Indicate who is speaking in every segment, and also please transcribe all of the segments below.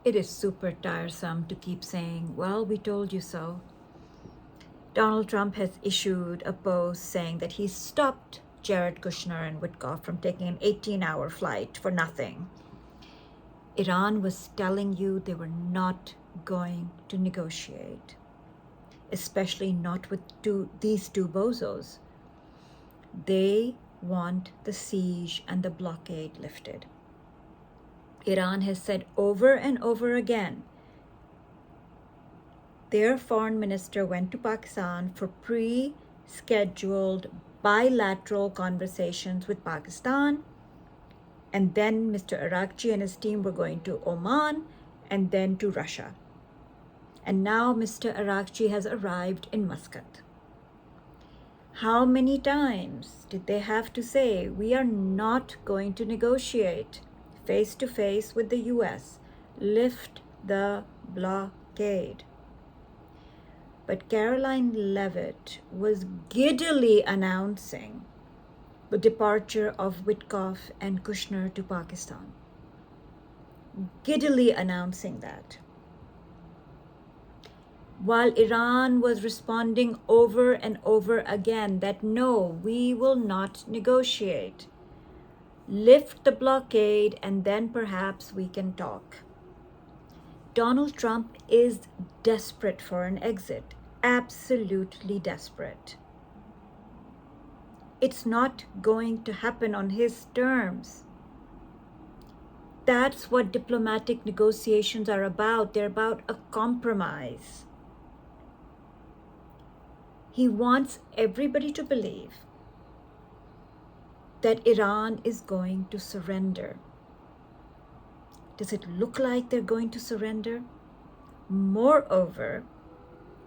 Speaker 1: It is super tiresome to keep saying, well, we told you so. Donald Trump has issued a post saying that he stopped Jared Kushner and Witkoff from taking an 18-hour flight for nothing. Iran was telling you they were not going to negotiate, especially not with these two bozos. They want the siege and the blockade lifted. Iran has said over and over again, their foreign minister went to Pakistan for pre-scheduled bilateral conversations with Pakistan, and then Mr. Arakchi and his team were going to Oman and then to Russia. And now Mr. Arakchi has arrived in Muscat. How many times did they have to say, we are not going to negotiate face to face with the US, lift the blockade? But Caroline Leavitt was giddily announcing the departure of Witkoff and Kushner to Pakistan. Giddily announcing that. While Iran was responding over and over again that no, we will not negotiate. Lift the blockade and then perhaps we can talk. Donald Trump is desperate for an exit, absolutely desperate. It's not going to happen on his terms. That's what diplomatic negotiations are about. They're about a compromise. He wants everybody to believe that Iran is going to surrender. Does it look like they're going to surrender? Moreover,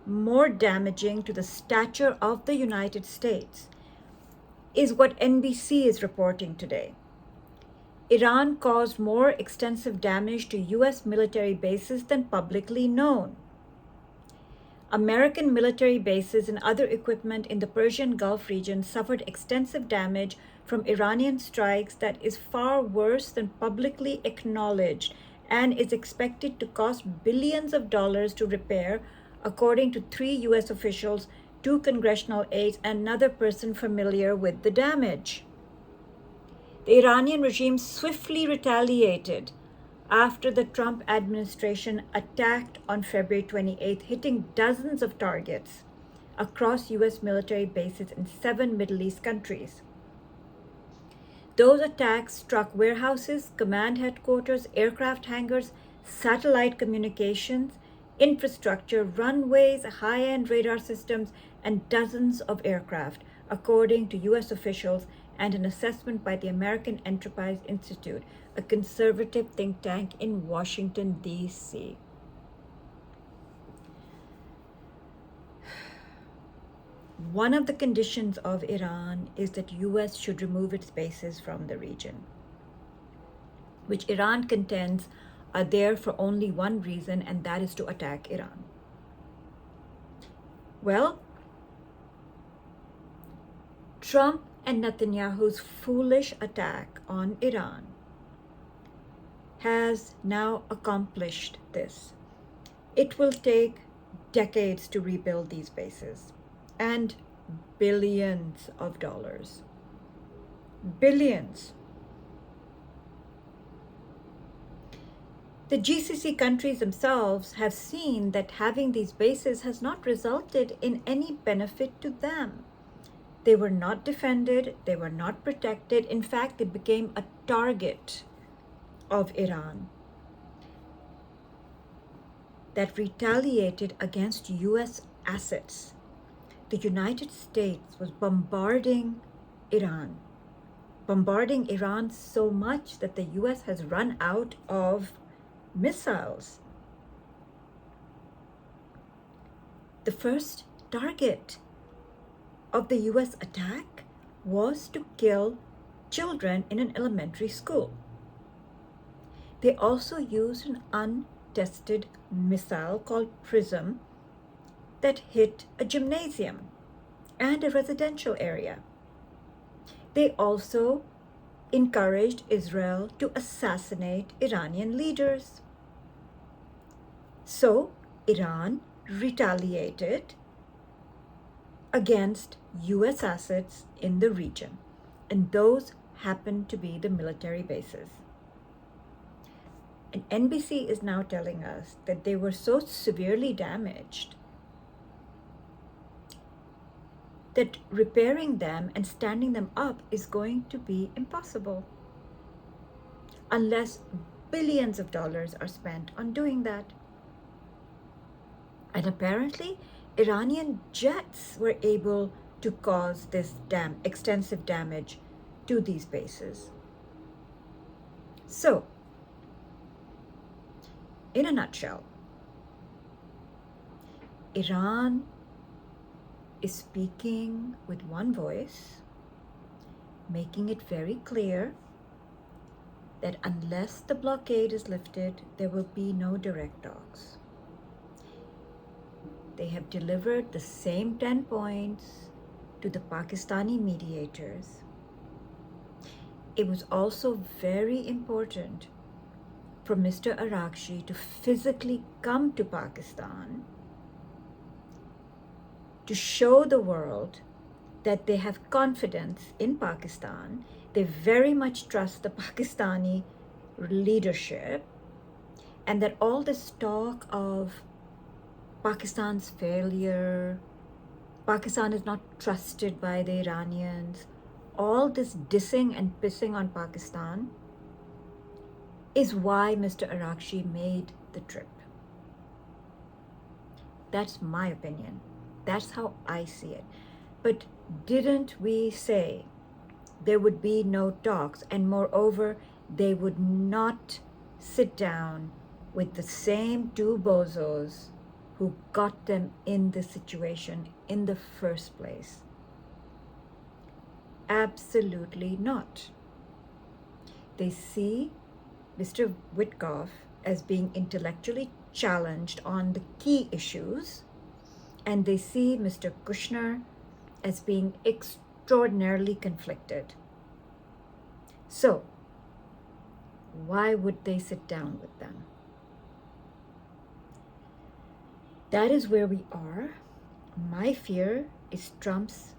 Speaker 1: more damaging to the stature of the United States is what NBC is reporting today. Iran caused more extensive damage to US military bases than publicly known. American military bases and other equipment in the Persian Gulf region suffered extensive damage from Iranian strikes that is far worse than publicly acknowledged and is expected to cost billions of dollars to repair, according to 3 US officials, 2 congressional aides, and another person familiar with the damage. The Iranian regime swiftly retaliated after the Trump administration attacked on February 28th, hitting dozens of targets across US military bases in 7 Middle East countries. Those attacks struck warehouses, command headquarters, aircraft hangars, satellite communications, infrastructure, runways, high-end radar systems, and dozens of aircraft, according to US officials and an assessment by the American Enterprise Institute, a conservative think tank in Washington, D.C. One of the conditions of Iran is that US should remove its bases from the region, which Iran contends are there for only one reason, and that is to attack Iran. Well, Trump and Netanyahu's foolish attack on Iran has now accomplished this. It will take decades to rebuild these bases and billions of dollars. Billions. The GCC countries themselves have seen that having these bases has not resulted in any benefit to them. They were not defended, they were not protected. In fact, they became a target of Iran that retaliated against US assets. The United States was bombarding Iran so much that the US has run out of missiles. The first target of the US attack was to kill children in an elementary school. They also used an untested missile called PRISM that hit a gymnasium and a residential area. They also encouraged Israel to assassinate Iranian leaders. So Iran retaliated against US assets in the region, and those happen to be the military bases. And NBC is now telling us that they were so severely damaged that repairing them and standing them up is going to be impossible unless billions of dollars are spent on doing that. And apparently, Iranian jets were able to cause this extensive damage to these bases. So, in a nutshell, Iran is speaking with one voice, making it very clear that unless the blockade is lifted, there will be no direct talks. They have delivered the same 10 points to the Pakistani mediators. It was also very important for Mr. Arakshi to physically come to Pakistan to show the world that they have confidence in Pakistan. They very much trust the Pakistani leadership, and that all this talk of Pakistan's failure, Pakistan is not trusted by the Iranians, all this dissing and pissing on Pakistan is why Mr. Arakshi made the trip. That's my opinion. That's how I see it. But didn't we say there would be no talks, and moreover, they would not sit down with the same two bozos who got them in this situation in the first place? Absolutely not. They see Mr. Witkoff as being intellectually challenged on the key issues, and they see Mr. Kushner as being extraordinarily conflicted. So, why would they sit down with them? That is where we are. My fear is Trump's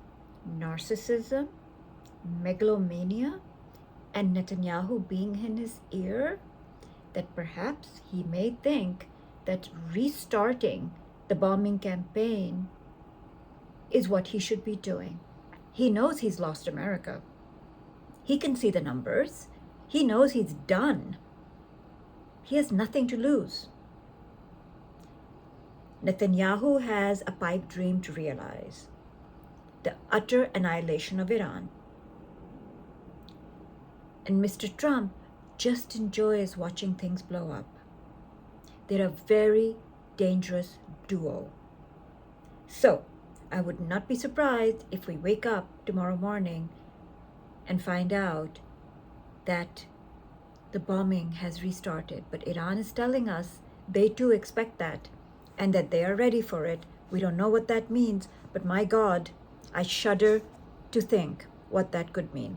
Speaker 1: narcissism, megalomania, and Netanyahu being in his ear, that perhaps he may think that restarting the bombing campaign is what he should be doing. He knows he's lost America. He can see the numbers. He knows he's done. He has nothing to lose. Netanyahu has a pipe dream to realize: the utter annihilation of Iran. And Mr. Trump just enjoys watching things blow up. They're a very dangerous duo. So, I would not be surprised if we wake up tomorrow morning and find out that the bombing has restarted. But Iran is telling us they too expect that, and that they are ready for it. We don't know what that means, but my God, I shudder to think what that could mean.